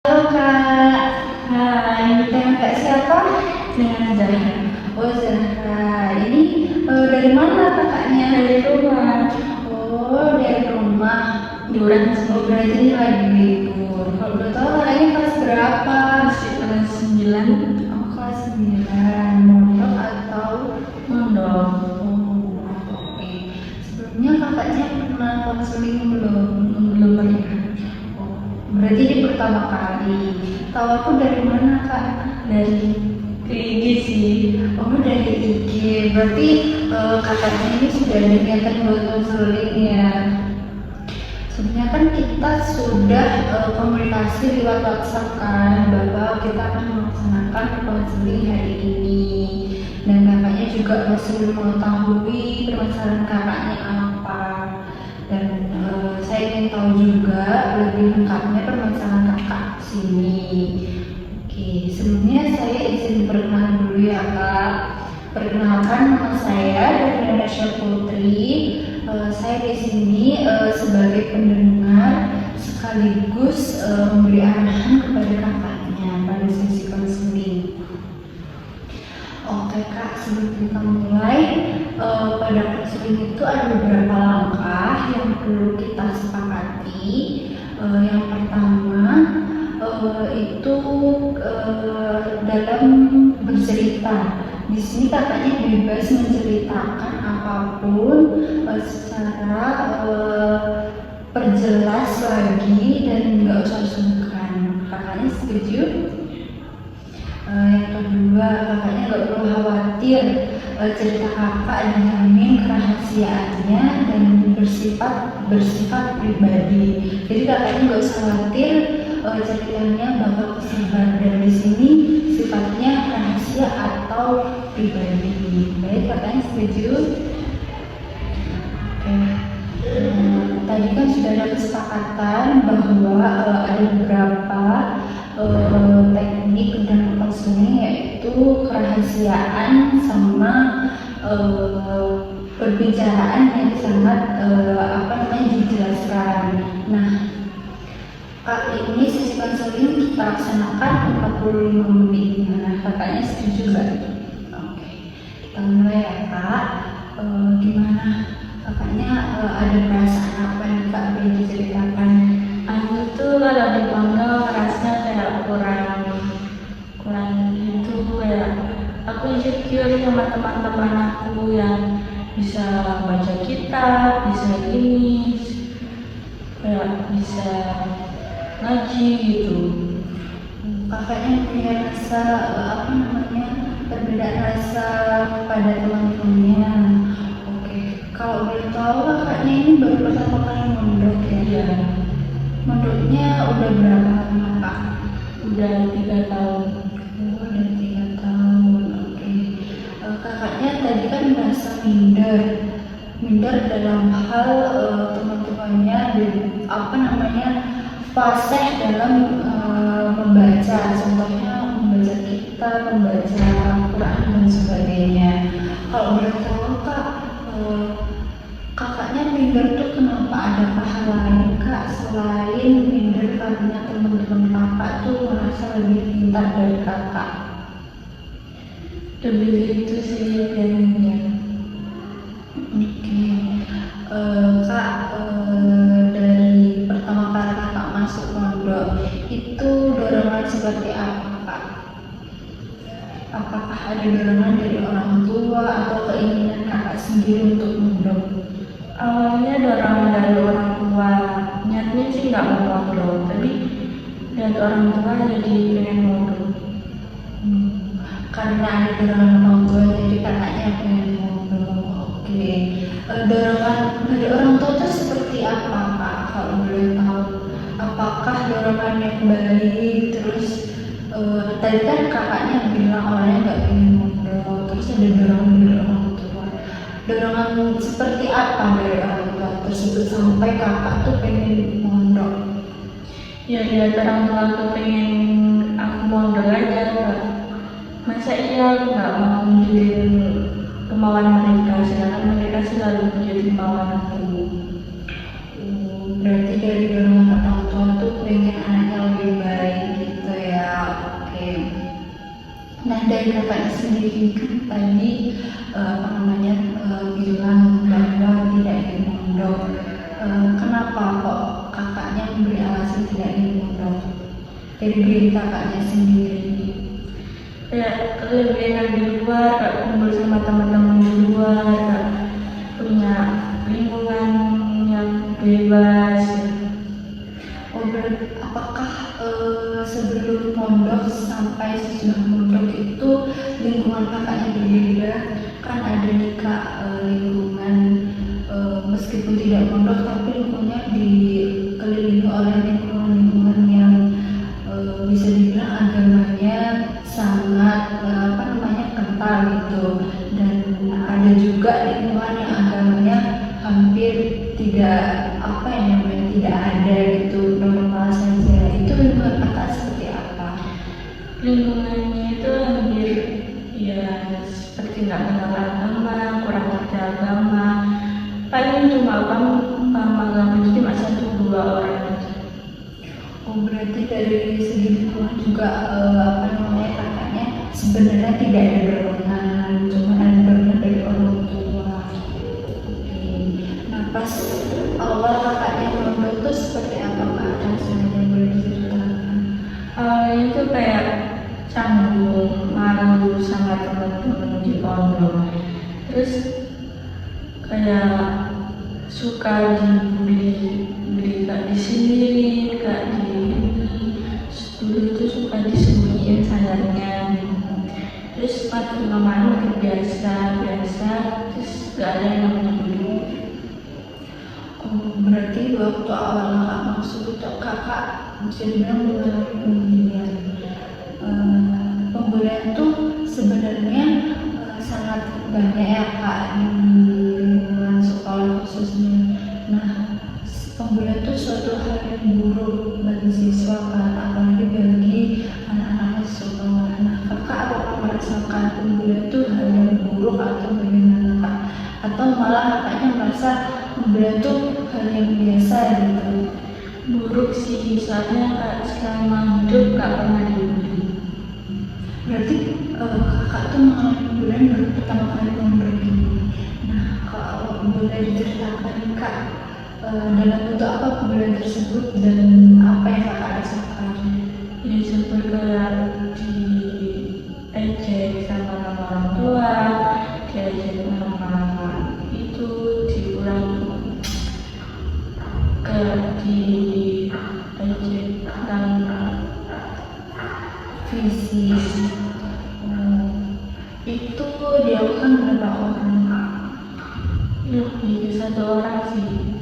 Halo Kak, Hai, dengan Kak siapa? dengan Zahra Oh Zahra, ini dari mana kakaknya? dari rumah. Oh dari rumah. Liburan sih. Oh berarti ini lagi libur. Kalau udah tahu kakaknya kelas berapa? Masih kelas 9 Oh kelas 9, mondok atau? mondok. Oh oke. Sebelumnya kakaknya pernah konseling belum? Belum pernah. Oh, berarti ini pertama kali. Tahu aku dari mana Kak? Dari IG sih. Oh dari IG, berarti kakaknya ini sudah ada niatan buat konseling ya. Sebenarnya kan kita sudah komunikasi lewat WhatsApp kan, bahwa kita akan melaksanakan konseling hari ini. Dan kakaknya juga masih belum mengetahui permasalahan kakaknya apa. Dan saya ingin tahu juga lebih lengkapnya permasalahan kakak sini. Oke, sebelumnya saya izin perkenalan dulu ya Kak. Perkenalkan nama saya Devriana Putri. Saya di sini sebagai pendengar sekaligus memberi arahan kepada kakaknya pada sesi konseling. Oke Kak, sebelum kita mulai, pada konseling itu ada beberapa langkah yang perlu kita sepakati. Yang pertama itu dalam bercerita. Di sini kakaknya bebas menceritakan apapun secara perjelas lagi dan nggak usah sungkan. Kakaknya setuju? Yang kedua, kakaknya nggak perlu khawatir cerita kakak dijamin kerahasiaannya dan bersifat pribadi. Jadi kakaknya nggak usah khawatir ceritanya bakal kesebar, dan di sini sifatnya rahasia atau pribadi. Baik, kakaknya setuju? Oke. Tadi kan sudah ada kesepakatan bahwa ada beberapa teknik dan konseling, yaitu kerahasiaan sama perbicaraan yang sangat dijelaskan. Nah, ini sesi konseling kita laksanakan 45 menit. Nah, kakaknya setuju nggak? Oke, kita mulai ya Kak. Gimana kakaknya, ada perasaan apa yang Kak boleh diceritakan? Aku tuh kalau dipanggil rasanya kayak kurang gitu, kayak aku insecure sama teman-teman aku yang bisa baca kitab, bisa ini, kayak bisa ngaji gitu. Kakaknya punya rasa perbedaan rasa pada teman-temannya. Oke, kalau boleh tahu kakaknya ini baru pertama kali mondok ya? Iya, Mondoknya udah berapa lama Kak? udah 3 tahun. Oh, udah 3 tahun. Oke. Kakaknya tadi kan merasa minder dalam hal teman-temannya fasih dalam membaca, contohnya membaca kitab, membaca Al-Quran dan sebagainya. Kalau boleh tahu Kak, kakaknya minder tuh kenapa? Ada hal lain Kak selain minder karena teman-teman kakak tuh merasa lebih pintar dari kakak? Lebih gitu sih kayaknya. Oke. Kak, dari pertama kali kakak masuk pondok itu dorongan seperti apa Kak? Apakah ada dorongan dari orang tua atau keinginan kakak sendiri untuk mondok? Awalnya dorongan dari orang tua, niatnya sih nggak mau mondok, tapi lihat orang tua jadi pengen mondok. Karena ada dorongan orang tua jadi kakaknya pengen mondok. Oke. Dorongan dari orang tua itu seperti apa Kak? Kalau boleh tahu, apakah dorongan yang baik? Terus tadi kan kakaknya bilang orangnya nggak pengen mondok, terus ada dorongan dari orang tua. Dorongan seperti apa dari orang tua tersebut sampai kakak tuh pengen mondok? Ya lihat orang tua tuh pengen aku mondok aja, Kak. Masa iya aku nggak mau menjadi kemauan mereka, sedangkan mereka selalu menjadi kemauan aku. Berarti dari dorongan orang tua tuh pengen anaknya lebih baik dari kakaknya sendiri kan tadi bilang bahwa tidak ingin mondok. Kenapa kok kakaknya memberi alasan tidak ingin mondok? Dari diri kakaknya sendiri. Ya, kelebihan di luar, Kak, kumpul sama teman-teman di luar, Kak, punya lingkungan yang bebas. Apakah sebelum mondok sampai sesudah mondok itu lingkungan kakaknya berbeda? Kan ada nih Kak, lingkungan meskipun tidak mondok tapi lingkungannya dikelilingi oleh lingkungan yang bisa dibilang agamanya sangat kental gitu, dan ada juga lingkungan yang agamanya hampir tidak tidak ada gitu, normal saja. Itu lingkungan kakak seperti apa? Lingkungannya itu hampir ya seperti nggak kenal agama, kurang ngerti agama. Paling cuma agama itu cuma 1-2 orang aja. Oh, berarti dari segi lingkungan juga kakaknya sebenarnya tidak ada dorongan, cuma ada dorongan dari orang tua. Oke. Nah, pas awal kakaknya mondok itu seperti apa Kak? Rasanya boleh diceritakan? Itu kayak canggung, malu sama teman-teman di pondok. Terus kayak suka dibully Kak di sini, Kak di dulu itu suka disembunyiin sadarnya. Terus makin lama makin biasa, terus gak ada yang namanya bully. Oh, berarti waktu awal kakak masuk itu kakak bisa dibilang mengalami pembulian. Pembulian itu sebenarnya sangat banyak ya Kak di lingkungan sekolah khususnya. Nah, pembulian itu suatu hal yang buruk bagi siswa kan, apalagi bagi anak-anak sekolah. Nah, kakak apakah merasakan pembulian itu hal yang buruk atau bagaimana Kak? Atau malah kakaknya merasa pembulian itu hal yang biasa gitu? Buruk sih, soalnya Kak selama hidup Kak pernah dibully. Berarti kakak tuh mengalami pembulian baru pertama kali mondok ini. Nah, kalau boleh diceritakan Kak, dalam bentuk apa pembulian tersebut dan apa yang kakak rasakan? Jadi sempat kayak diejek sama orang tua, diejek nama itu, diulang diejek dan Fisik. Itu dilakukan berapa orang? lebih ke 1 orang sih.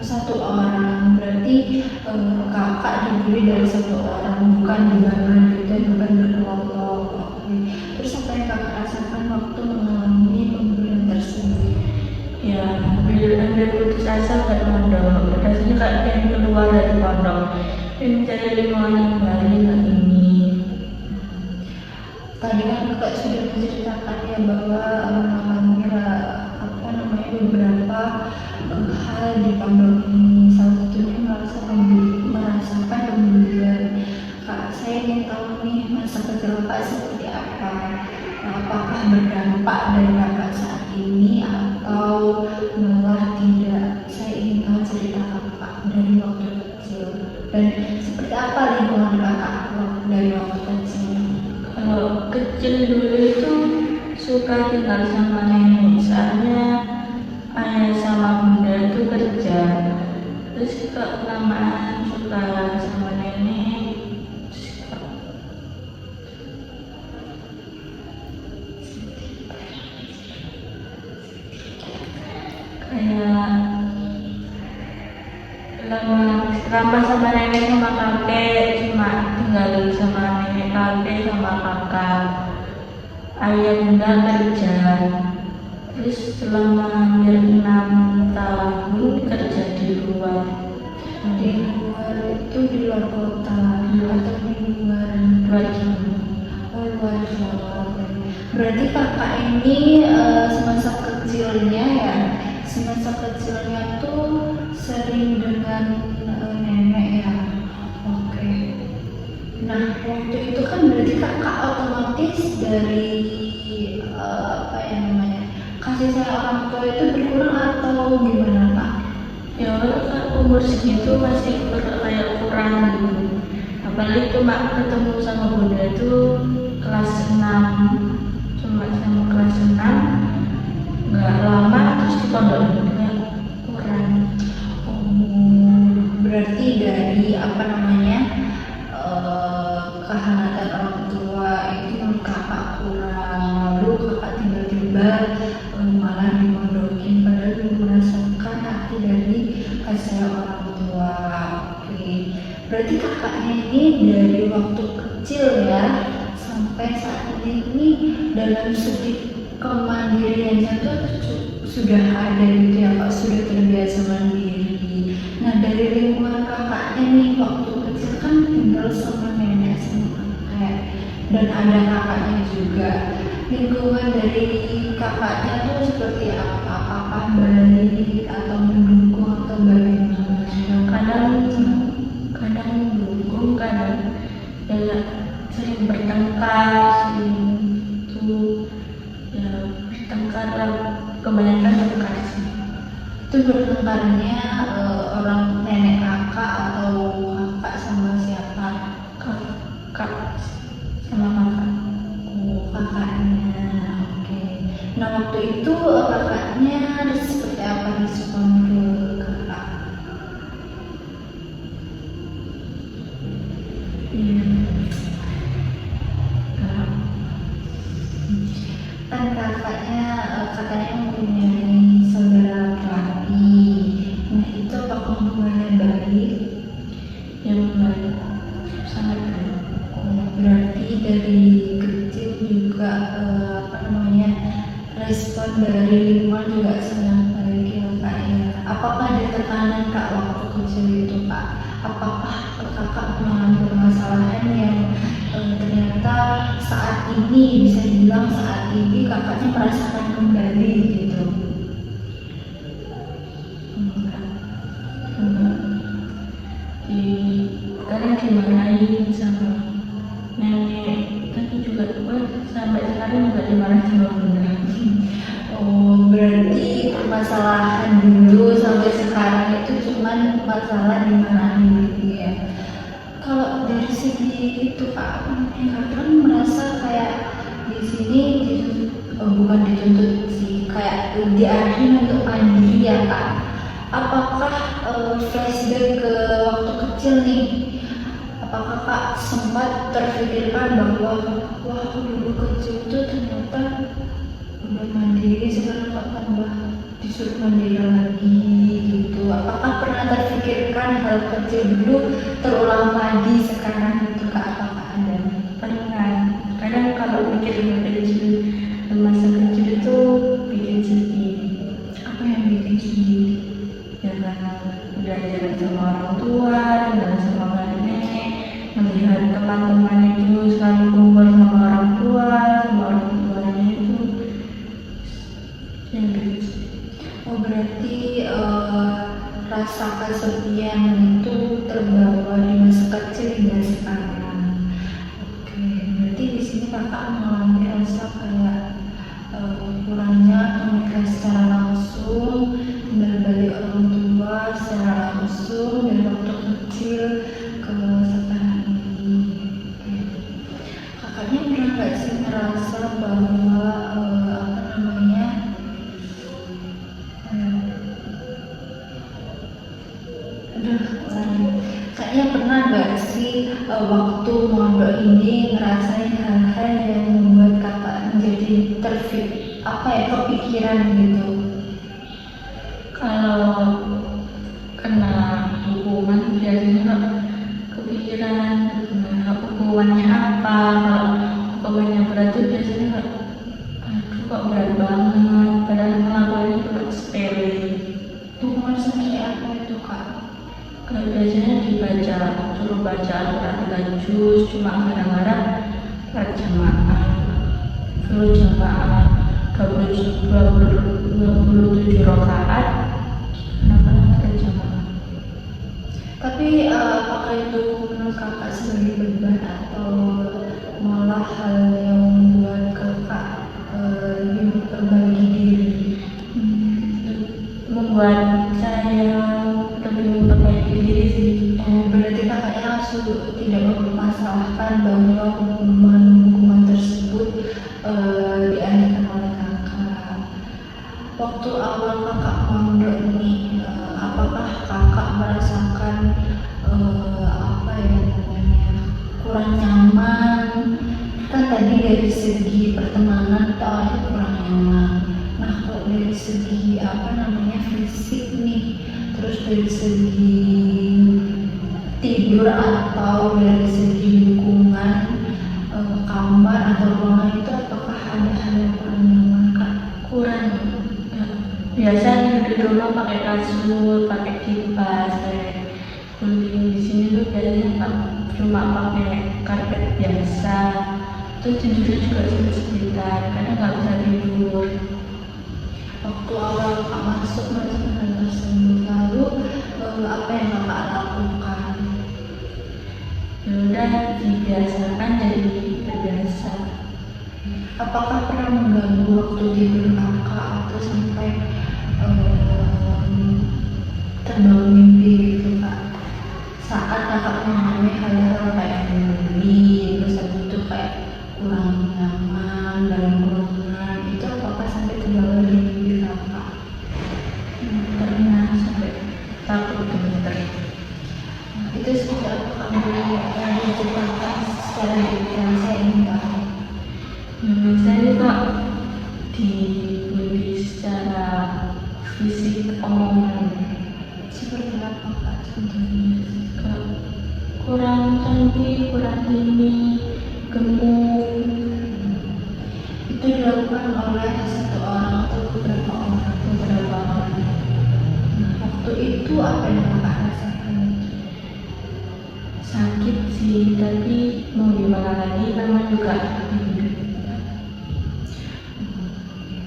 Satu orang, berarti kakak dibully dari 1 orang, bukan dibangun gitu, bukan berkelompok. Oke. Terus apa yang kakak rasakan waktu mengalami pembulian tersebut? Ya, hampir putus asa gak mondok. Rasanya Kak pengen keluar dari pondok, pengen cari lingkungan yang baru ini. Tadi kan kakak sudah menceritakan ya bahwa mengalami beberapa hal di pondok ini, salah satunya merasakan pembulian. Kak, saya ingin tahu nih masa kecil kakak seperti apa? Nah, apakah berdampak dari kakak saat ini atau malah tidak? Saya ingin tahu cerita kakak dari waktu kecil dan seperti apa lingkungan kakak dari waktu kecil. Kalau kecil dulu itu suka tinggal sama nenek, soalnya ayah sama bunda itu kerja. Terus kelamaan suka sama nenek, kayak lama sama nenek sama kakek, cuma tinggal sama nenek kakek sama kakak. Ayah bunda kerja. Terus selama hampir 6 tahun kerja di luar. Di luar itu di luar kota atau di luar Jawa. Oh, luar Jawa. Berarti kakak ini semasa kecilnya tuh sering dengan nenek ya. Oke. Nah, waktu itu kan berarti kakak otomatis kasih sayang orang tua itu berkurang atau gimana Kak? Ya kan umur segitu masih kayak kurang gitu. Apalagi cuma ketemu sama bunda itu kelas 6, cuma sama kelas 6 nggak lama terus di pondok kayak kurang. Berarti dari apa namanya kehangatan orang tua itu menurut kakak kurang, lalu kakak tiba-tiba malah dimondokin padahal belum merasakan arti dari kasih orang tua. Oke, berarti kakaknya ini dari waktu kecil ya sampai saat ini dalam segi kemandiriannya tuh sudah ada gitu ya Kak, sudah terbiasa mandiri. Nah dari lingkungan kakaknya nih waktu kecil kan tinggal sama nenek sama kakek dan ada kakaknya juga. Lingkungan dari kakaknya tuh seperti apa? Apakah baik atau mendukung atau bagaimana? Kadang mendukung, kadang ya sering bertengkar, sering itu ya bertengkar lah, kebanyakan bertengkar sih. Itu bertengkarnya orang nenek kakak atau kakak sama siapa? Kak sama kakak. Kakaknya. Oke. Nah waktu itu kakaknya seperti apa respon ke kakak? Kan kakaknya mempunyai saudara laki-laki. Nah itu apakah hubungannya baik? Yang baik, sangat baik. Berarti dari kecil juga apa namanya respon dari lingkungan juga sangat baik ya Kak ya. Apakah ada tekanan Kak waktu kecil itu Kak? Apakah kakak mengalami permasalahan yang ternyata saat ini bisa dibilang saat ini kakaknya merasakan kembali gitu? Enggak. Kadang dimarahin sama nenek, tapi juga sampai sekarang juga dimarahin sama bunda. Oh, berarti permasalahan dulu sampai sekarang itu cuman masalah dimarahin gitu ya. Kalau dari segi itu Kak, kakak kan merasa kayak di sini bukan dituntut sih, kayak diarahin untuk mandiri ya Kak. Apakah flashback ke waktu kecil nih? Apakah Kak sempat terfikirkan bahwa wah dulu kecil itu ternyata udah mandiri sekarang kok tambah disuruh mandiri lagi gitu? Apakah pernah terfikirkan hal kecil dulu terulang lagi sekarang gitu Kak? Apakah ada? Pernah. Kadang kalau mikir kecil, masa kecil itu bikin sedih. Apa yang bikin sedih? Ya karena udah jarang sama orang tua, jarang sama nenek, melihat teman-temannya itu selalu kumpul sama orang tua, sama orang tuanya itu yang bikin sedih. Oh berarti rasa kesepian itu terbawa di masa kecil hingga sekarang. Oke, berarti di sini kakak mengalami rasa kayak kurangnya komunikasi secara langsung, kembali balik orang tua secara langsung dari waktu kecil ke sekarang ini. Oke. Kakaknya pernah nggak sih merasa bahwa apa namanya kayaknya pernah nggak sih waktu mondok ini ngerasain hal-hal yang membuat kakak menjadi kepikiran gitu? Kalau kena hukuman biasanya kepikiran hukumannya apa. Kalau hukumannya berat itu biasanya aduh kok berat banget, padahal ngelakuinnya cuma sepele. Hukuman seperti apa itu Kak? Kalau biasanya dibaca, suruh baca Al-Quran 3 juz, cuma kadang-kadang sholat jamaah, suruh jamaah 27 rakaat, kadang-kadang sholat jamaah. Tapi apakah itu menurut kakak sebagai beban atau malah hal yang membuat kakak lebih memperbaiki diri? membuat saya lebih memperbaiki diri sih. Berarti kakaknya tidak mempermasalahkan bahwa hukuman tersebut dialihkan oleh kakak. Waktu awal kakak mondok nih, apakah kakak merasakan apa ya namanya kurang nyaman? Kan tadi dari segi pertemanan itu awalnya kurang nyaman. Nah, kalau dari segi apa namanya fisik nih, terus dari segi tidur atau dari segi lingkungan kamar atau ruangan itu apakah ada hal yang kurang nyaman kak? Kurang ya. Biasa di rumah pakai kasur, pakai kipas, di sini tuh biasanya cuma pakai karpet biasa. Terus tidurnya juga sekitar, kadang nggak bisa tidur. Waktu awal kak masuk hal tersebut, lalu apa yang kakak lakukan? Udah dibiasakan jadi terbiasa. Apakah pernah mengganggu waktu tidur kakak atau sampai terbangun mimpi gitu kak? Saat kakak mengalami hal-hal kayak mimpi, terus habis itu kayak kurang nyaman dalam ruangan, itu apakah sampai terbangun di mimpi kakak? Pernah sampai takut gemeter. Itu seperti apa kak? Boleh diceritakan secara detail, saya ingin tahu. Saya kak dibully secara fisik, omongan. Seperti apa kak contohnya? Kurang cantik, kurang tinggi, gemuk. Itu dilakukan oleh satu orang atau beberapa orang? Beberapa orang. Nah, waktu itu apa yang kakak rasakan? Sakit sih, tapi mau gimana lagi, nama juga hidup.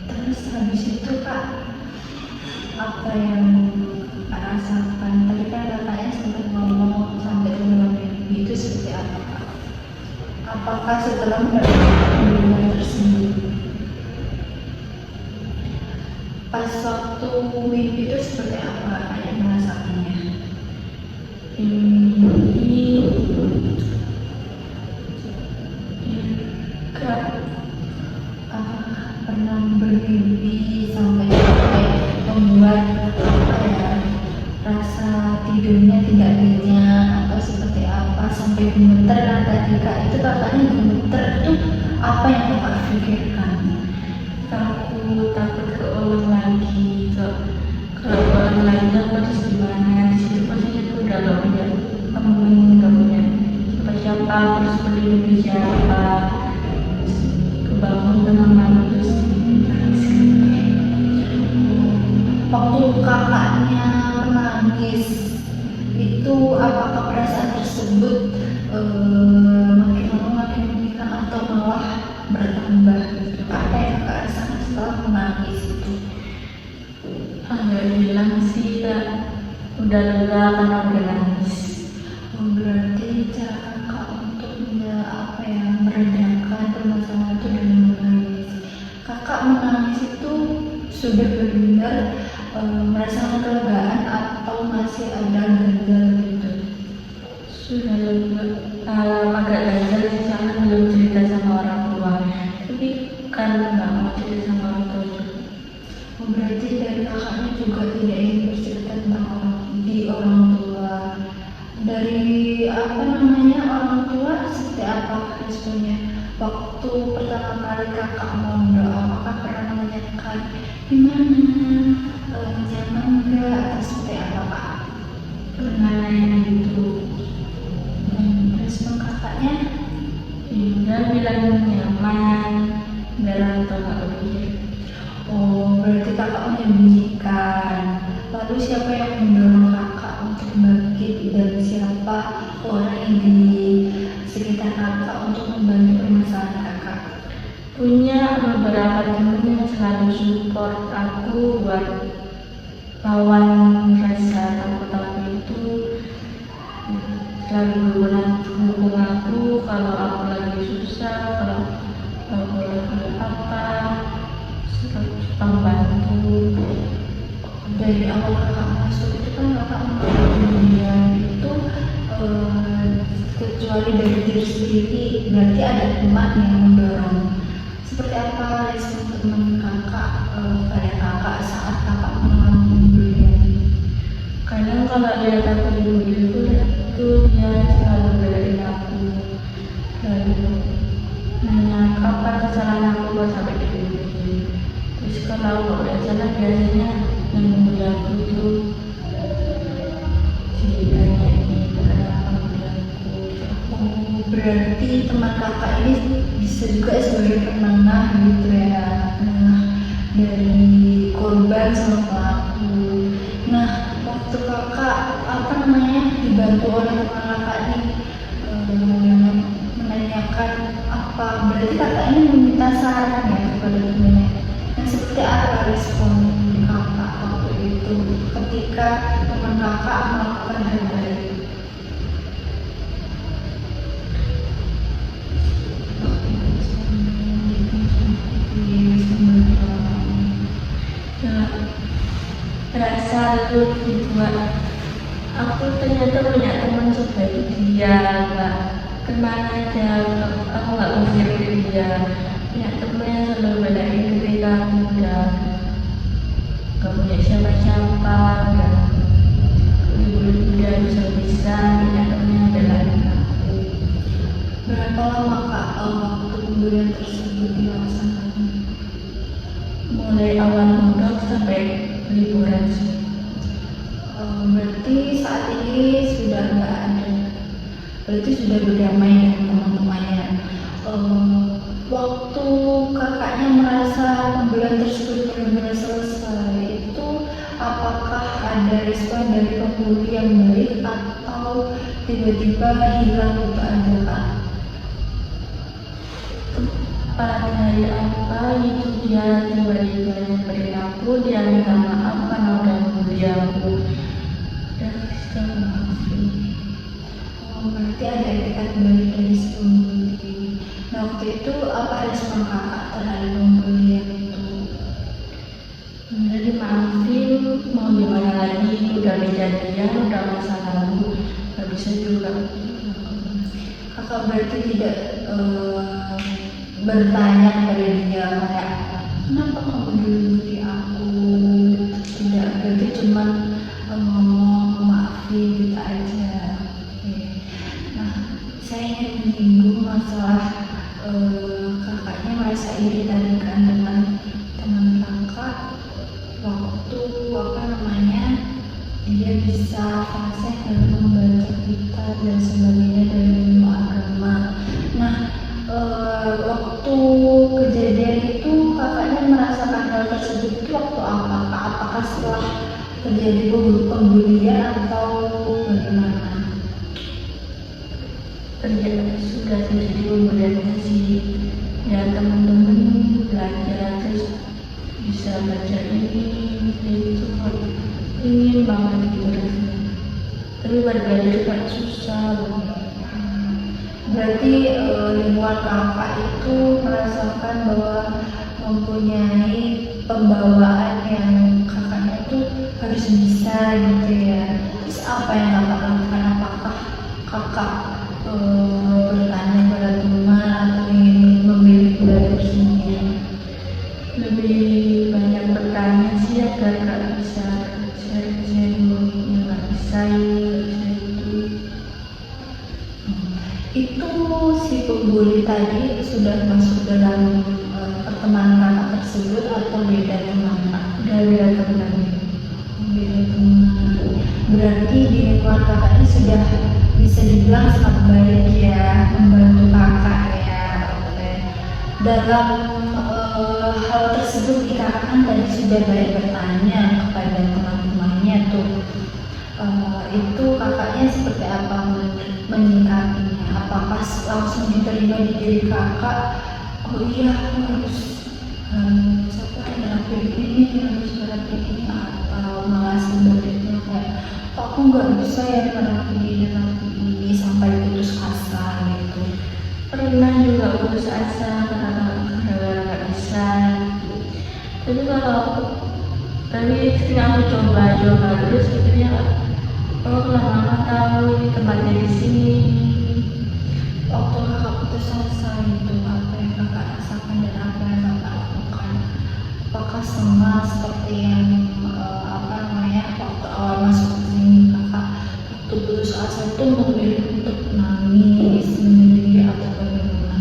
Terus habis itu kak, apa yang kak rasakan? Tadi kan kakaknya sempat ngomong sampai terbangun mimpi, itu seperti apa kak? Apakah setelah mendapatkan hubungan tersebut, pas waktu mimpi itu seperti apa kak yang merasakannya? Ini kak Apakah pernah bermimpi sampai membuat apa ya, rasa tidurnya tidak nyenyak atau seperti apa sampai gemeter? Kan tadi kak itu kakaknya gemeter, itu apa yang kakak pikirkan? takut keulang lagi. Kalau keulang lagi aku harus gimana? Di situ posisi itu udah gak punya temen, gak punya siapa-siapa, harus berdiri di siapa. Kebangun tengah malam terus nangis. Waktu kakaknya menangis itu apakah perasaan tersebut makin lama makin meningkat atau malah bertambah gitu? Apa yang kakak rasakan setelah menangis itu? Agak bilang sih kak, udah lega karena udah nangis. Berarti cara kakak untuk apa ya, meredakan permasalahan itu dengan menangis. Kakak menangis itu sudah benar merasakan kelegaan atau masih ada ganjal gitu? Sudah lega, agak ganjal sih soalnya belum cerita sama orang tua. Tapi karena nggak mau cerita sama orang tua juga. Berarti dari kakaknya juga tidak ingin bercerita tentang orang tua. Dari apa namanya orang tua seperti apa responnya? Waktu pertama kali kakak mondok, apakah pernah menanyakan gimana, nyaman nggak atau seperti apa kak? Pernah nanya gitu. Respon kakaknya? Dia bilang nyaman, biar orang tua nggak kepikir. Oh, berarti kakak menyembunyikan. Lalu siapa yang mendorong kakak untuk bangkit dan siapa orang yang di sekitar kakak untuk membantu permasalahan kakak? Punya beberapa temen yang selalu support aku buat lawan rasa takut aku itu. Selalu mendukung aku kalau aku lagi susah, kalau aku lagi apa, selalu membantu. dari awal kakak masuk itu kan kakak mengalami itu kecuali dari diri sendiri berarti ada teman yang mendorong. Seperti apa respon teman kakak pada kakak saat kakak mengalami pembelian? Kadang kalau lihat aku dulu itu dia selalu belain aku, lalu nanya kapan kesalahan aku buat sampai dibully. Terus kalau nggak udah salah biasanya yang membuli aku itu si ini kenapa membuli aku. Oh, berarti teman kakak ini bisa juga sebagai penengah gitu ya, penengah dari korban sama pelaku. Nah, waktu kakak dibantu oleh teman kakak ini menanyakan apa, berarti kakak ini meminta saran ya kepada temannya. Nah, seperti apa respon kakak waktu itu ketika teman kakak melakukan hal baik? Rasa itu dibuat aku ternyata punya teman sebaik dia, nggak kemana aja aku nggak ngusir dia, punya teman yang selalu belain ketika aku udah nggak punya siapa-siapa, udah bisa punya teman yang belain aku. Berapa lama kak waktu pembelian tersebut dilaksanakan? Mulai awal mondok sampai liburan sih. Berarti saat ini sudah nggak ada, berarti sudah berdamai dengan teman-temannya. Waktu kakaknya merasa pembelian tersebut benar-benar selesai, itu apakah ada respon dari penghuni yang baik atau tiba-tiba hilang gitu aja kak? Pada hari apa itu dia tiba-tiba nyamperin aku, dia minta maaf karena udah membuli aku. Berarti ada etikat baik dari si pembeli. Nah, waktu itu apa respon kakak terhadap pembelian itu? Udah dimaafin, mau gimana lagi, udah kejadian, udah masa lalu, gak bisa juga. Kakak berarti tidak bertanya pada dia kayak kenapa kamu dulu di aku, tidak, berarti cuman ngomong maafin gitu aja. Oke. Nah, saya ingin menyinggung masalah kakaknya merasa iri kan dengan teman kakak waktu dia bisa fasih dalam membaca kitab dan sebagainya dari ilmu agama. Nah, waktu kejadian itu kakaknya merasakan hal tersebut itu waktu apa? Apakah setelah terjadi pembulian atau bagaimana? Sudah terjadi pembelian sih ya, teman-teman belajar terus bisa baca ini itu, ingin banget gitu rasanya, tapi belajar juga susah. Berarti lingkungan kakak itu merasakan bahwa mempunyai pembawaan yang kakaknya itu harus bisa gitu ya. Terus apa yang kakak lakukan? Apakah kakak bertanya pada teman atau ingin memilih belajar sendiri? Lebih banyak bertanya sih agar gak bisa sharing yang gak bisa Itu si pembuli tadi sudah masuk dalam pertemanan kakak tersebut atau beda teman? udah beda teman. Beda teman. Berarti di lingkungan kakak ini sudah bisa dibilang sangat baik ya, membantu kakak ya. Oke. Dalam hal tersebut kakak kan tadi sudah banyak bertanya kepada teman-temannya tuh. Itu kakaknya seperti apa menyikapinya? Apakah langsung diterima di diri kakak? Oh iya, aku harus ngelakuin ini, harus ngelakuin ini, atau malah sebaliknya kayak aku nggak bisa ya ngelakuin ini sampai putus asa gitu? Pernah juga putus asa karena nggak bisa. Tapi kalau Tapi sering aku coba terus akhirnya oh lama-lama tahu ini tempatnya di sini. Waktu kakak putus asa itu apa yang kakak rasakan dan apa yang kakak lakukan? Apakah sama seperti yang apa namanya waktu awal masuk ke sini kakak waktu putus asa itu memilih untuk nangis sendiri atau bagaimana?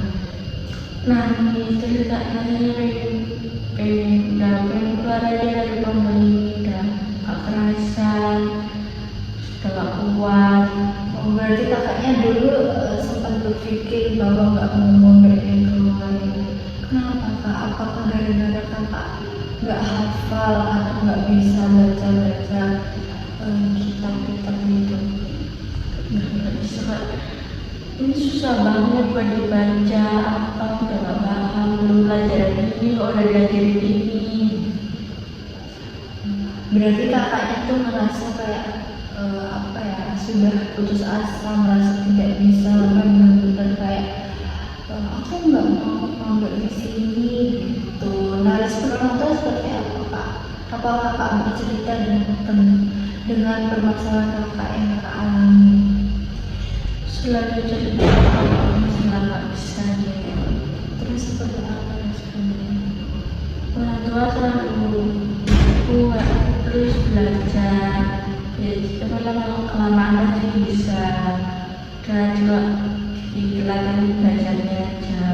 Nangis ceritanya pengen keluar aja dari pembeli ini dan gak kerasa setelah kuat. Oh, berarti kakaknya dulu sempat berpikir bahwa nggak mau memberikan keluar. Kenapa kak? Apakah gara-gara kakak nggak hafal atau nggak bisa baca kitab-kitab itu? Nggak bisa Kak. Ini susah banget buat dibaca, apa udah gak paham, belum belajar ini kok udah diajarin ini. Berarti kakaknya tuh merasa kayak apa ya sudah putus asa, merasa tidak bisa kan benar-benar kayak aku nggak mau di sini gitu. Nah respon orang tua seperti apa kak? Apa kakak bercerita dengan permasalahan kakak yang kakak alami? Selalu cerita masalah gak bisa gitu. Terus seperti apa responnya? Orang tua selalu kuat terus belajar. Ya lama kelamaan pasti bisa. Dan juga dilakukan belajarnya aja.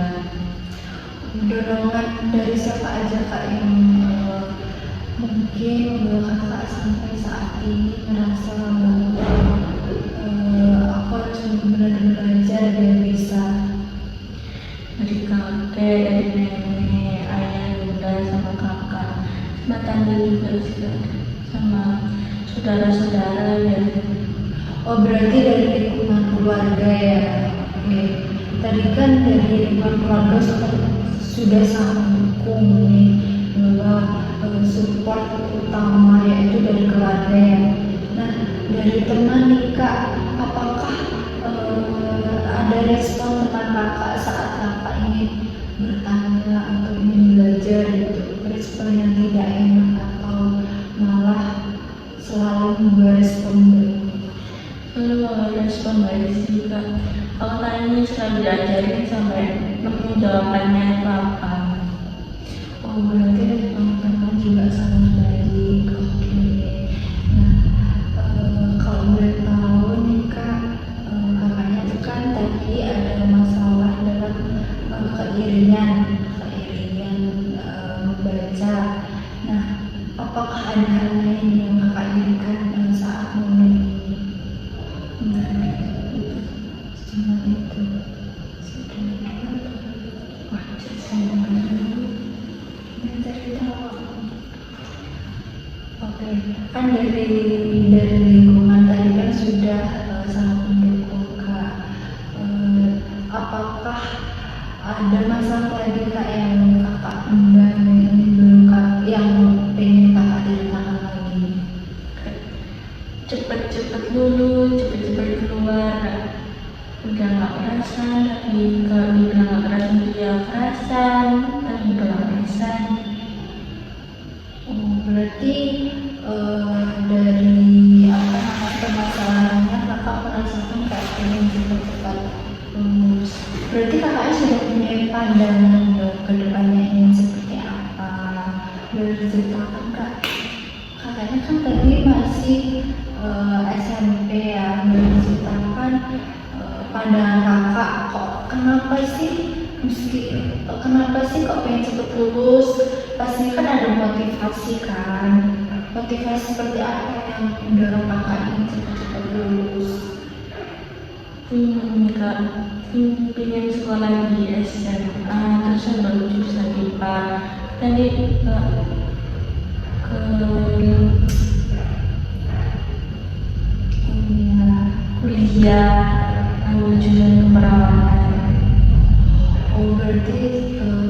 Dorongan dari siapa aja kak yang mungkin kakak sampai saat ini merasa bahwa aku harus benar-benar belajar biar bisa? Dari kakek, dari nenek, ayah, bunda, sama kakak, sama tante juga sih, sama saudara-saudara ya. Oh berarti dari lingkungan keluarga ya. Oke. Tadi kan dari lingkungan keluarga sudah sangat mendukung nih bahwa support utama yaitu dari keluarga ya. Nah dari teman nih kak, apakah ada respon teman kakak saat kakak ingin bertanya atau ingin belajar gitu, respon yang tidak enak atau malah selalu membuat respon baik? Kalau respon baik sih kak, kalau tanya selalu diajarin sampai nemu jawabannya itu apa. Oh berarti teman-teman juga sangat baik. Oke. Nah kalau boleh tahu nih kak, kakaknya itu kan tadi ada masalah dalam keiringan membaca. Nah apakah ada hal lain yang kakak inginkan saat momen ini? Cuma itu. Wajar saya. Oke, kan dari lingkungan tadi kan sudah sangat mendukung kak. Apakah ada masalah lagi kak yang kakak pendam yang belum kak yang pengen kakak ceritakan lagi? Cepet-cepet lulus, cepet-cepet keluar. Udah gak kerasan, tapi kalau dibilang gak kerasan dia kerasan, tapi kalau kerasan. Oh, berarti dari apa namanya permasalahannya kakak merasakan kayak pengen cepat-cepat lulus. Berarti kakaknya sudah punya pandangan ke depannya ingin seperti apa? Boleh diceritakan kak? Kakaknya kan tadi masih SMP ya, boleh diceritakan pandangan kakak kok kenapa sih kok pengen cepet lulus? Pastinya kan ada motivasi kan? Motivasi seperti apa yang mendorong kakak ingin cepet-cepet lulus? Kak, pengen sekolah di SMA, terus yang baru jurusan IPA. Tadi ke kuliah, ambil jurusan keperawatan. Oh berarti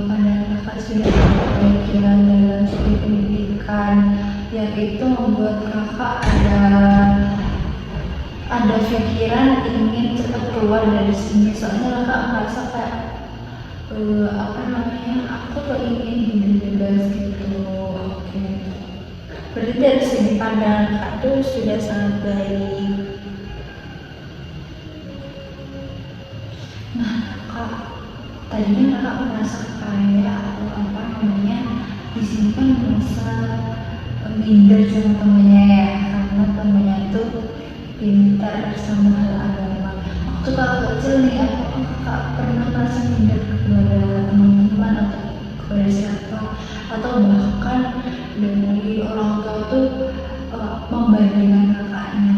pandangan kakak sudah ada pemikiran dalam segi pendidikan yang itu membuat kakak ada pikiran ingin cepat keluar dari sini. Soalnya kakak merasa kayak apa namanya aku ingin hidup bebas gitu. Oke. Berarti dari segi pandangan kak tuh sudah sangat baik. Nah kak, tadinya kakak merasa kayak atau apa namanya, di sini kan merasa minder sama temennya ya, karena temennya tuh pintar sama hal agama. Waktu kakak kecil nih, apakah kakak pernah merasa minder kepada teman-teman atau kepada siapa, atau bahkan dari orang tua tuh membandingkan kakaknya?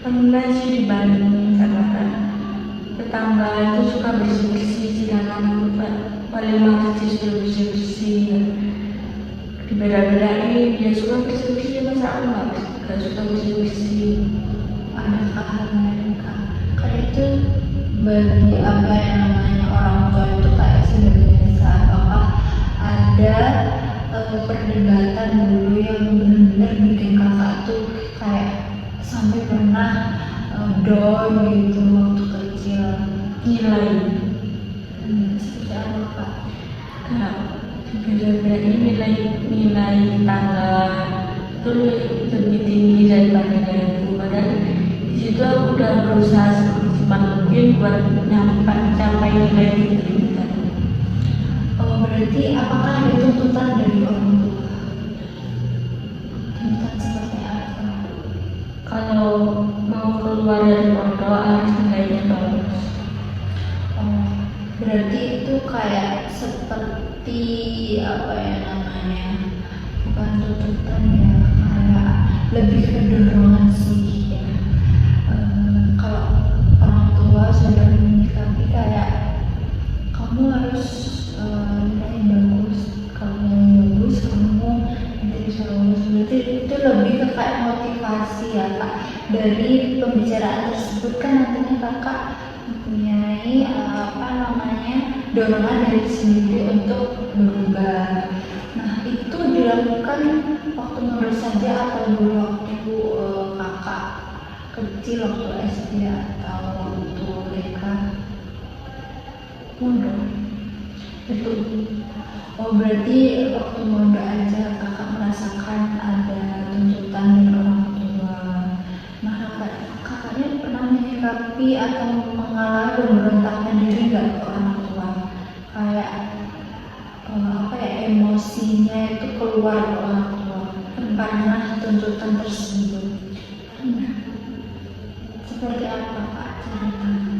Pernah sih dibandingin karena kan tetangga itu suka bersih-bersih, sedangkan aku paling males disuruh bersih-bersih. Dibeda-bedain, dia suka bersih-bersih, masa aku nggak suka bersih-bersih. Adakah hal lain kak? Karena itu bagi apa yang namanya orang tua itu kayak sudah biasa. Apakah ada perdebatan dulu yang benar-benar bikin kakak tuh kayak sampai pernah down gitu waktu kecil? Nilai Seperti apa kak? Kak, beda-bedain nilai tangga itu lebih tinggi daripada nilaiku. Padahal di situ aku udah berusaha semaksimal mungkin buat capai nilai itu. Oh berarti apakah ada tuntutan dari orang tua? Tuntutan seperti apa? Kalau mau keluar dari pondok harus nilainya bagus. Oh, berarti itu kayak seperti apa ya namanya, bukan tuntutan ya, kayak lebih ke dorongan sih ya. Kalau orang tua sudah menyikapi kayak kamu harus nilai bagus, kamu nilai bagus, kamu nanti bisa lulus. Berarti itu lebih ke kayak motivasi ya kak. Dari pembicaraan tersebut kan nantinya kakak mempunyai apa namanya, dorongan dari sendiri untuk berubah. Nah itu dilakukan waktu muda saja atau dulu waktu kakak kecil, waktu SD atau waktu TK? Muda. Betul. Oh berarti waktu muda aja kakak merasakan ada tuntutan dari orang tua. Nah kakaknya pernah menyikapi atau mengalami pemberontakan diri nggak ke orang tua? Kayak apa ya, emosinya itu keluar ke orang tua karena tuntutan tersebut. Seperti apa kak ceritanya?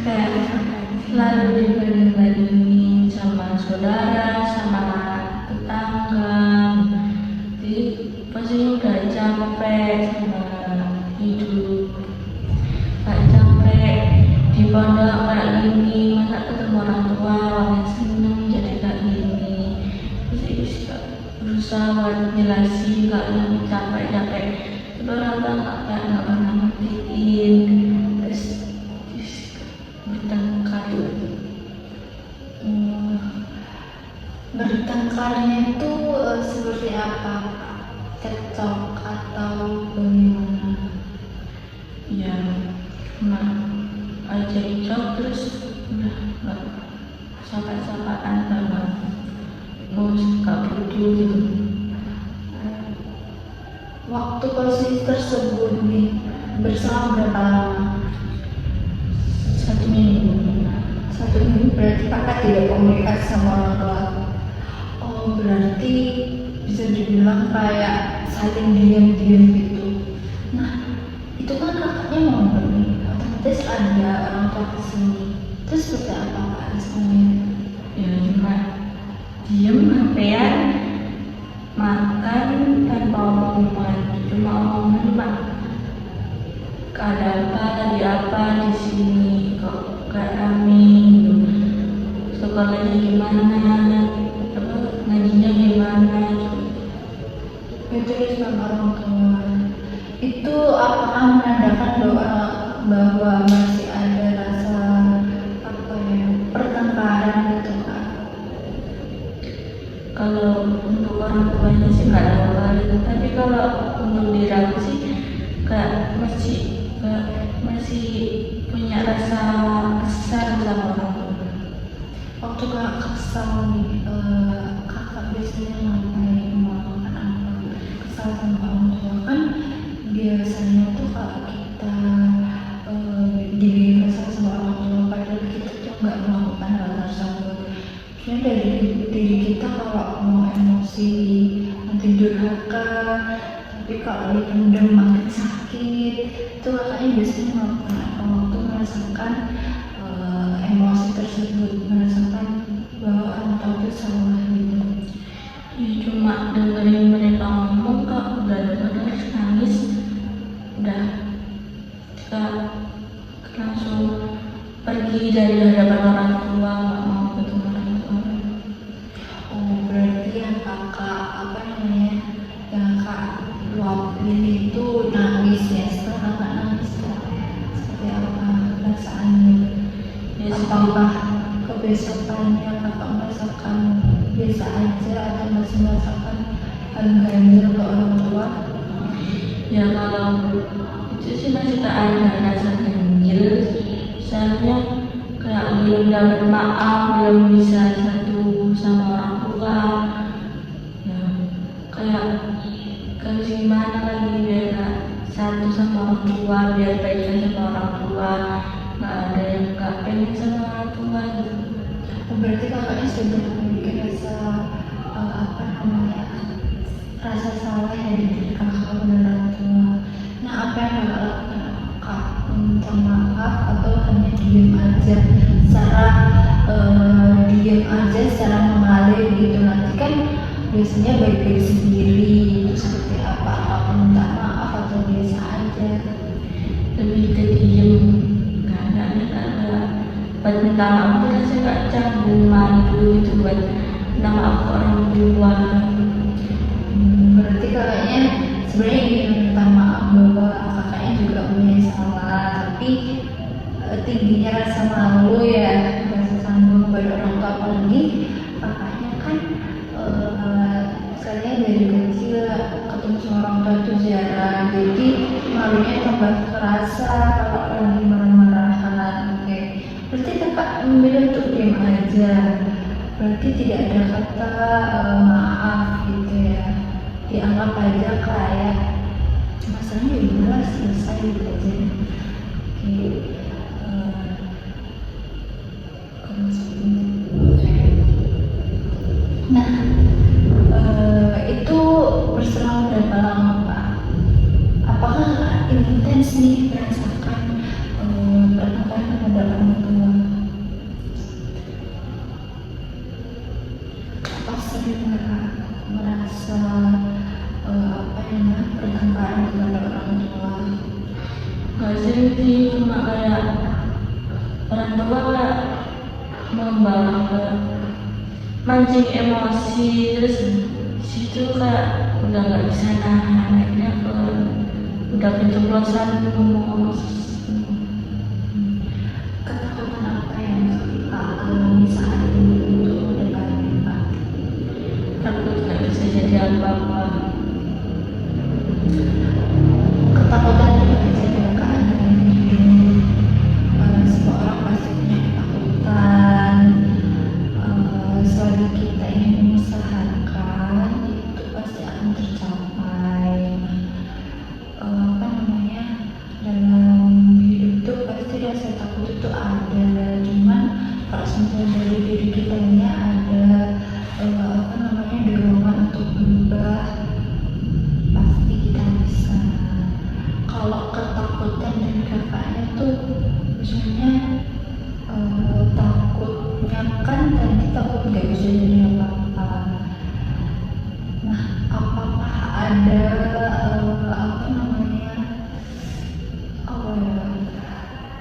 Kayak selalu dibanding-bandingin sama saudara, sama tetangga. Jadi pasti udah capek sama hidup, kayak capek di pondok kayak gini, masa ketemu orang tua orang seneng jadi kayak gini. Terus berusaha buat jelasin kalau capek-capek, tapi orang tua nggak pernah ngertiin. Terus bertengkar. Bertengkarnya itu seperti apa? Cekcok atau bagaimana? Ya, aja cocok terus udah nggak sapa-sapaan sama mau suka berdua gitu. Waktu posisi tersebut nih bersama berapa lama? 1 minggu. 1 minggu berarti kakak tidak komunikasi sama orang tua. Oh berarti bisa dibilang kayak saling diam-diam gitu. Nah itu kan kakaknya mau nih, otomatis ada orang tua kesini. Terus seperti apa kak responnya? Ya cuma diem sampean makan tanpa omongan, cuma omongan mak ada apa tadi apa di sini kok gak rame gitu, sekolahnya gimana, apa ngajinya gimana. Itu sama orang tua. Itu apakah menandakan bahwa masih ada rasa apa ya, pertengkaran gitu kak? Kalau untuk orang tuanya sih nggak ada kali, tapi kalau untuk diri aku sih kayak masih punya rasa kesal sama orang tua. Waktu kakak kesal nih, biasanya ngapain, melakukan apa, kesal sama orang tua kan biasanya tuh kalau kita jadi kesal sama orang tua padahal kita tuh nggak melakukan hal tersebut. Cuma dari diri kita kalau mau emosi nanti durhaka, tapi kalau dipendam makin sakit. Itu kakaknya biasanya melakukan apa waktu merasakan emosi tersebut, merasakan bahwa anak itu salah gitu. Ya cuma dengerin mereka ngomong kak udah harus nangis, udah kak langsung pergi dari hadapan orang tua, nggak mau ketemu orang tua. Oh berarti yang kakak apa namanya, yang kak luapin itu nangis ya, setelah kakak nangis seperti apa perasaannya? Apakah kebesokannya kakak merasakan biasa aja atau masih merasakan hal ganjil ke orang tua? Ya kalau itu sih masih tak ada rasa ganjil, misalnya kayak belum dapat maaf, belum bisa satu sama orang tua, ya kayak gimana lagi biar satu sama orang tua, biar baiknya sama orang tua, nggak ada yang nggak pengen sama orang tua gitu. Oh, berarti kakaknya sudah memiliki rasa apa namanya, rasa salah ya di diri kakak kepada orang tua. Nah apa yang kakak lakukan? Kak minta maaf atau hanya diem aja secara diem aja secara mengalir gitu? Nanti kan biasanya baik-baik sendiri, itu seperti apa? Apa minta maaf atau biasa aja? Lebih ke diem, nggak ada buat minta maaf tuh rasanya nggak canggung, malu itu buat minta maaf ke orang tua. Berarti kakaknya sebenarnya ingin minta maaf bahwa kakaknya juga punya salah, tapi tingginya rasa malu ya, rasa canggung pada orang tua. Apalagi kakaknya kan saya dari kecil ketemu sama orang tua itu jarang, jadi malunya tambah kerasa kalau lagi marah-marahan. Oke, berarti kakak memilih untuk diam aja, berarti tidak ada kata maaf gitu ya, dianggap aja kayak masalahnya ya udah selesai gitu aja. Oke, nah itu berselang berapa lama Pak? Apakah intens nih merasakan pertengkaran pada orang tua? Apa sering merasa apa namanya pertengkaran kepada orang tua? Nggak sering sih, cuma kayak orang tua kayak membawa mancing emosi, terus situ kayak udah nggak bisa nahan, akhirnya udah keceplosan ngomong. Ketakutan apa yang Kak alami saat ini untuk mendepannya Pak? Takut nggak bisa jadi apa-apa. Ketakutan itu bisa dilakukan dengan hidup. Semua orang pasti punya ketakutan. Selagi kita ingin mengusahakan itu pasti akan tercapai. Apa namanya, dalam hidup itu pasti rasa takut itu ada, cuman kalau misalnya dari diri kita ini ada apa namanya dorongan untuk berubah, pasti kita bisa. Kalau ketakutan dari kakaknya tuh misalnya takutnya kan tadi takut nggak bisa jadi apa-apa. Nah apakah ada apa namanya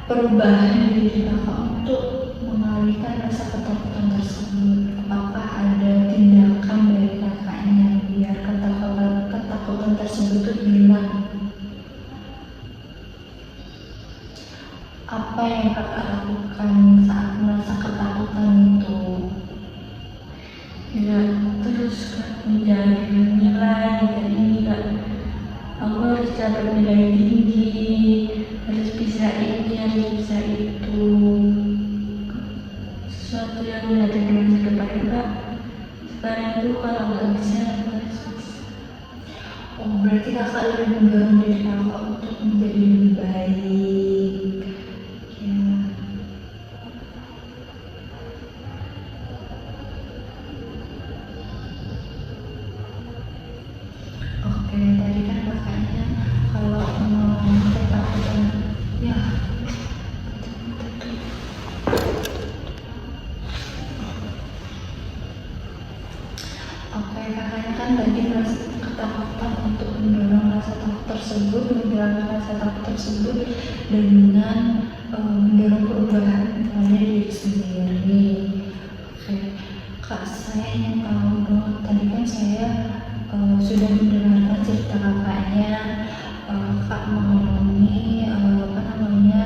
perubahan di diri kakak untuk mengalihkan rasa ketakutan tersebut? Apakah ada tindakan dari kakaknya biar ketakutan tersebut tuh hilang? Apa yang kakak lakukan saat merasa ketakutan itu? Ya terus menjaga nilai, jadi nggak, aku harus dapat nilai tinggi, harus bisa ini, harus bisa itu, sesuatu yang ada di masa depan juga Karena itu kalau nggak bisa harus bisa. Oh, berarti kakak lebih mendorong diri kakak untuk menjadi lebih baik. Ya. Oke, tadi kan kakaknya kalau ketakutan, ya. Oke, kakaknya kan tadi merasa ketakutan untuk mendorong rasa takut tersebut, menghilangkan rasa takut tersebut dengan mendorong perubahan pada diri sendiri. Oke, kak saya ingin tahu dong, tadi kan saya sudah mendengarkan cerita kakaknya, kak mengalami apa namanya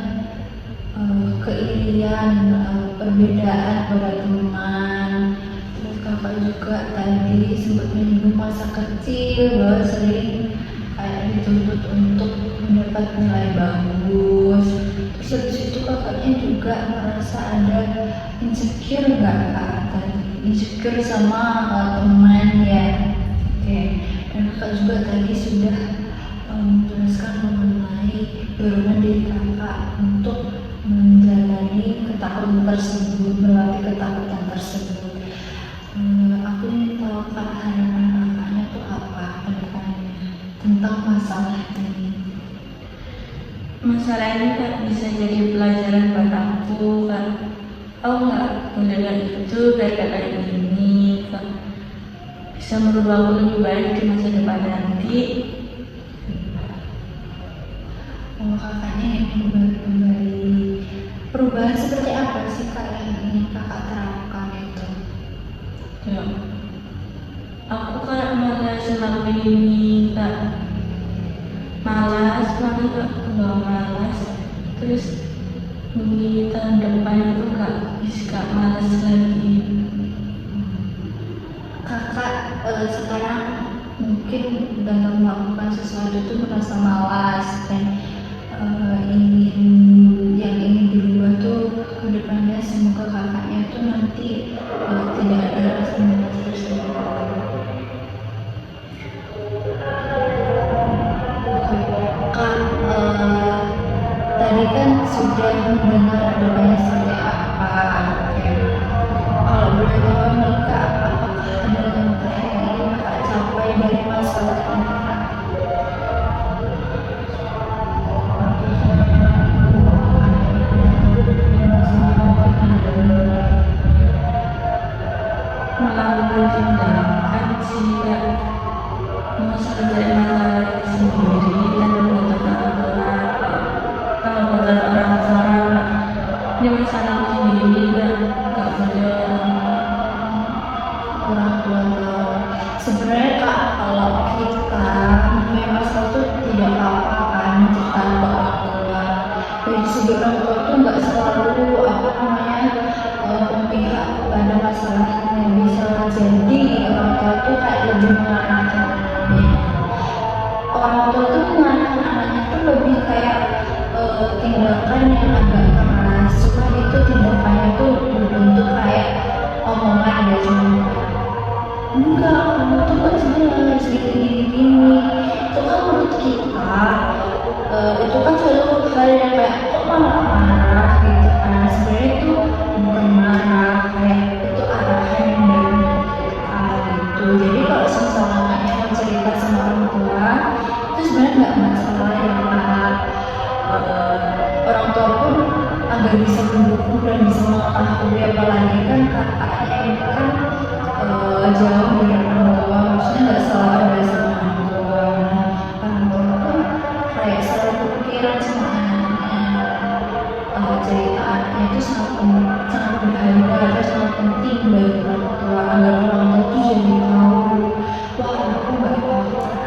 keirian, perbedaan pada teman. Terus kakak juga tadi sempat menyinggung masa kecil bahwa sering kayak dituntut untuk mendapat nilai bagus. Terus habis itu kakaknya juga merasa ada insecure nggak kak? Tadi insecure sama teman ya. Oke, dan kakak juga tadi sudah menjelaskan mengenai dorongan diri kakak untuk menjalani ketakutan tersebut, melatih ketakutan tersebut. Aku ingin tahu kak, harapan kakaknya tuh apa kedepannya tentang masalah ini. Masalah ini kan bisa jadi pelajaran buat aku kan. Aku nggak mendengar itu kayak ini kan. Bisa merubah aku lebih baik di masa depan nanti. Oh, kakaknya ingin kembali. Perubahan seperti apa sih kak yang ingin kakak terapkan itu? Ya. Aku kan malas ngelakuin ini kak. Malas banget kak, nggak malas. Terus di tahun depan itu nggak bisa malas lagi. Kakak sekarang mungkin dalam melakukan sesuatu itu merasa malas dan ingin dirubah tuh ke depannya, semoga kakaknya tuh nanti tidak ada rasa malas tersebut. Kak, tadi kan sudah mendengar doanya seperti apa. Kalau boleh tahu nih kak, apakah ada yang ingin kak capai dari masalah ini kak? Melakukan tindakan sehingga menyelesaikan masalah sendiri dan membutuhkan kalau kata orang-orang ini masalah sendiri kan nggak boleh Orang tua tahu. Sebenarnya kak, kalau kita punya masalah tuh tidak apa-apa kan cerita ke orang tua. Dari segi orang tua tuh nggak selalu apa namanya memihak pada masalahnya. Bisa jadi orang tua tuh kayak lebih mengarahkan anaknya. Orang tua tuh mengarahkan anaknya tuh lebih kayak tindakan yang agak keras. Cuma itu tindakannya tuh berbentuk kayak omongan ya, cuma enggak, kamu tuh gak jelas gini. Itu kan menurut kita itu kan suatu hal yang kayak kok marah gitu kan. Sebenarnya itu bukan marah, kayak itu arahan yang dari kita gitu. Jadi kalau misalnya anaknya mau cerita sama orang tua itu sebenarnya nggak masalah ya kak. Orang tua pun agar bisa mendukung dan bisa mengetahui, apalagi kan kakaknya ini kan jauh dari orang tua, maksudnya nggak selalu ada sama orang tua. Orang tua pun kayak selalu kepikiran sama anaknya. Cerita anaknya itu sangat berharga dan sangat penting bagi orang tua, agar orang tua itu jadi tahu, wah anakku nggak apa-apa,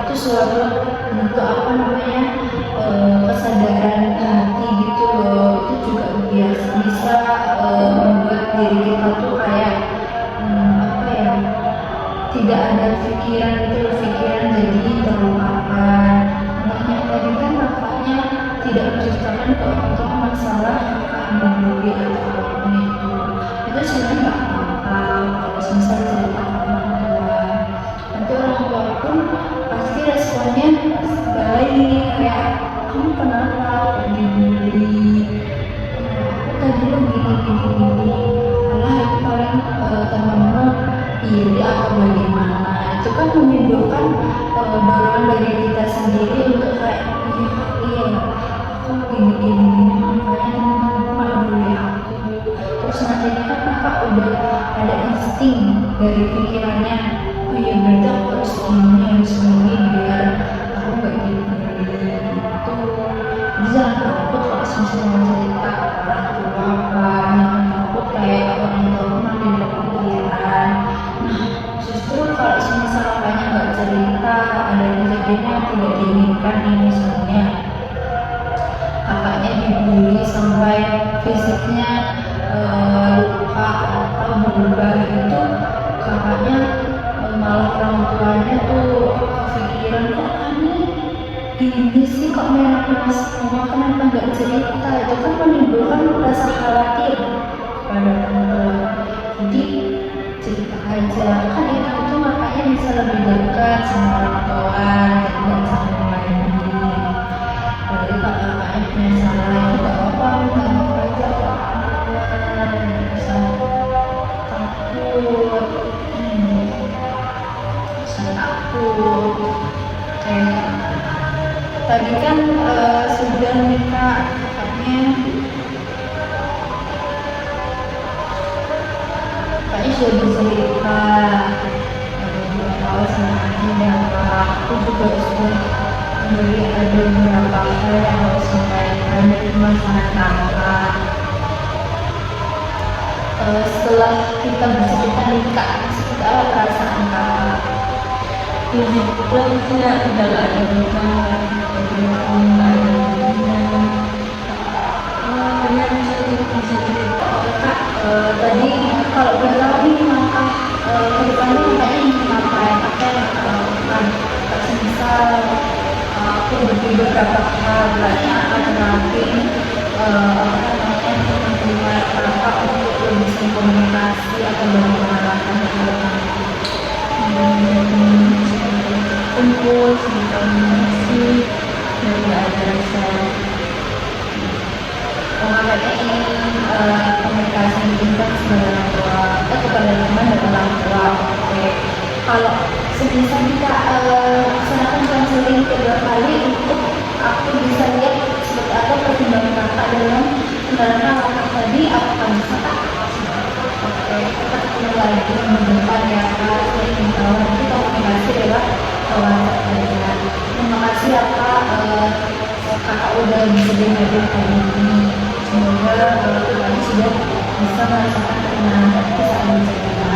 itu selalu bentuk apa namanya kesadaran hati gitu loh. Itu juga bisa membuat diri kita tuh kayak apa ya, tidak ada pikiran jadi terlupakan. Makanya tadi kan kakaknya tidak menceritakan ke orang tua masalah kakak membeli atau apapun itu sebenarnya nggak apa-apa. iri atau bagaimana. Itu kan menimbulkan dorongan bagi kita sendiri untuk kayak iya aku gini makanya nggak peduli aku. Terus nantinya kan kakak udah ada insting dari pikirannya, oh iya berarti aku harus gini biar aku nggak gini gitu. Jadi jangan takut kalau misalnya cerita ke orang tua apa, jangan takut kayak orang tua nanti ada pikiran. Nah justru kalau misalnya kakaknya nggak cerita ada kejadian yang tidak diinginkan nih, misalnya kakaknya dibully sampai fisiknya luka atau berubah gitu, kakaknya malah orang tuanya tuh kepikiran kok aneh ini sih kok merah semua, kenapa nggak cerita. Itu kan menimbulkan rasa khawatir pada orang tua. Jadi cerita aja kan, itu makanya bisa lebih dekat sama orang tua dan sama lagi. Jadi kalau kakaknya punya salah ya nggak apa-apa, minta maaf aja ke aku, bisa takut, bisa takut. Kayak tadi kan sudah nikah kakaknya sudah bercerita dia tahu sebenarnya aku juga sudah memberi ada beberapa hal yang harus sampaikan dari masalah kakak. Setelah kita bercerita nikah, seperti apa perasaan kakak? Jadi pulang tidak ada beban, Kak, tadi kalau boleh tahu nih langkah kedepannya kakaknya ingin ngapain? Apa yang akan misal aku berbagi beberapa hal, berarti akan menerapin teman-teman kakak untuk lebih bisa komunikasi atau bagaimana langkah ke depan? kumpul komunikasi dan nggak ada rasa Kakaknya ingin komunikasi ditingkat sebagai orang tua kepada teman dan orang tua. Oke, kalau semisal kita laksanakan konseling 3 kali untuk aku bisa lihat seperti apa perkembangan kakak dalam menerapkan langkah tadi, apakah bisa kak? Oke, kita ketemu lagi minggu depan ya kak. Saya ingin tahu nanti komunikasi lewat WhatsApp aja. Terima kasih ya kak, kakak udah bisa hadir hari ini. Semoga kalian sudah bisa merasakan ketenangan saat bercerita.